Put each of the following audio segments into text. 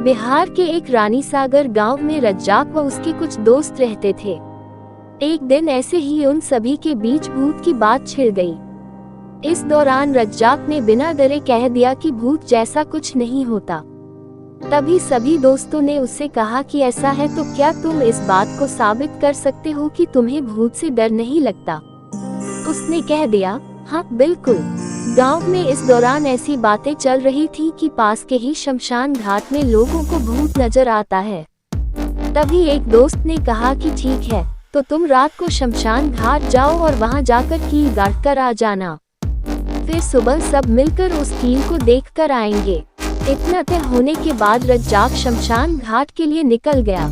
बिहार के एक रानीसागर गांव में रज्जाक व उसके कुछ दोस्त रहते थे। एक दिन ऐसे ही उन सभी के बीच भूत की बात छिड़ गई। इस दौरान रज्जाक ने बिना डरे कह दिया कि भूत जैसा कुछ नहीं होता। तभी सभी दोस्तों ने उससे कहा कि ऐसा है तो क्या तुम इस बात को साबित कर सकते हो कि तुम्हें भूत से डर नहीं लगता। उसने कह दिया, हाँ बिल्कुल। गांव में इस दौरान ऐसी बातें चल रही थी कि पास के ही शमशान घाट में लोगों को भूत नजर आता है। तभी एक दोस्त ने कहा कि ठीक है, तो तुम रात को शमशान घाट जाओ और वहां जाकर कील गाड़ कर आ जाना। फिर सुबह सब मिलकर उस कील को देख कर आएंगे। इतना तय होने के बाद रज्जाक शमशान घाट के लिए निकल गया।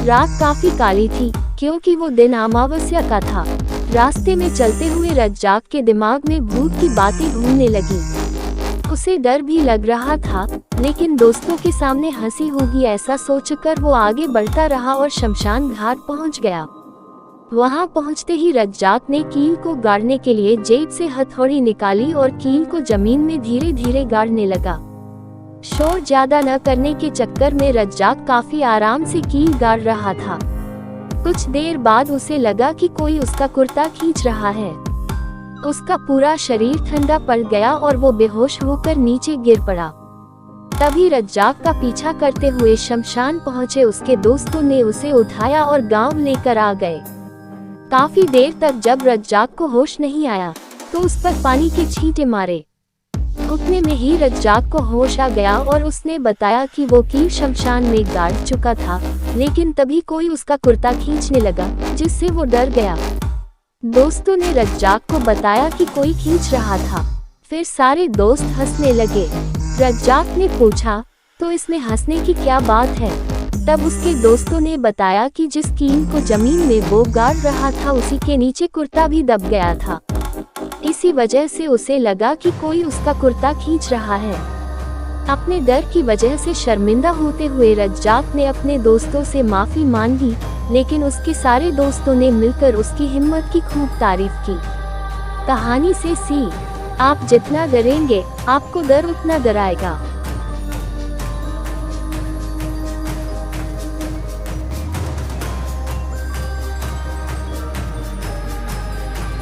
रात काफी काली थी क्योंकि वो दिन अमावस्या का था। रास्ते में चलते हुए रज्जाक के दिमाग में भूत की बातें घूमने लगी। उसे डर भी लग रहा था, लेकिन दोस्तों के सामने हंसी होगी ऐसा सोचकर वो आगे बढ़ता रहा और शमशान घाट पहुंच गया। वहां पहुंचते ही रज्जाक ने कील को गाड़ने के लिए जेब से हथौड़ी निकाली और कील को जमीन में धीरे धीरे गाड़ने लगा। शोर ज्यादा न करने के चक्कर में रज्जाक काफी आराम से कील गाड़ रहा था। कुछ देर बाद उसे लगा कि कोई उसका कुर्ता खींच रहा है। उसका पूरा शरीर ठंडा पड़ गया और वो बेहोश होकर नीचे गिर पड़ा। तभी रज्जाक का पीछा करते हुए शमशान पहुंचे उसके दोस्तों ने उसे उठाया और गांव लेकर आ गए। काफी देर तक जब रज्जाक को होश नहीं आया तो उस पर पानी के छींटे मारे। उतने में ही रज्जाक को होश आ गया और उसने बताया कि वो कील शमशान में गाड़ चुका था, लेकिन तभी कोई उसका कुर्ता खींचने लगा जिससे वो डर गया। दोस्तों ने रज्जाक को बताया कि कोई खींच रहा था। फिर सारे दोस्त हंसने लगे। रज्जाक ने पूछा, तो इसमें हंसने की क्या बात है? तब उसके दोस्तों ने बताया कि जिस कील को जमीन में वो गाड़ रहा था उसी के नीचे कुर्ता भी दब गया था। इसी वजह से उसे लगा कि कोई उसका कुर्ता खींच रहा है। अपने डर की वजह से शर्मिंदा होते हुए रज्जाक ने अपने दोस्तों से माफी मांगी, लेकिन उसके सारे दोस्तों ने मिलकर उसकी हिम्मत की खूब तारीफ की। कहानी से सीख, आप जितना डरेंगे आपको डर उतना डराएगा।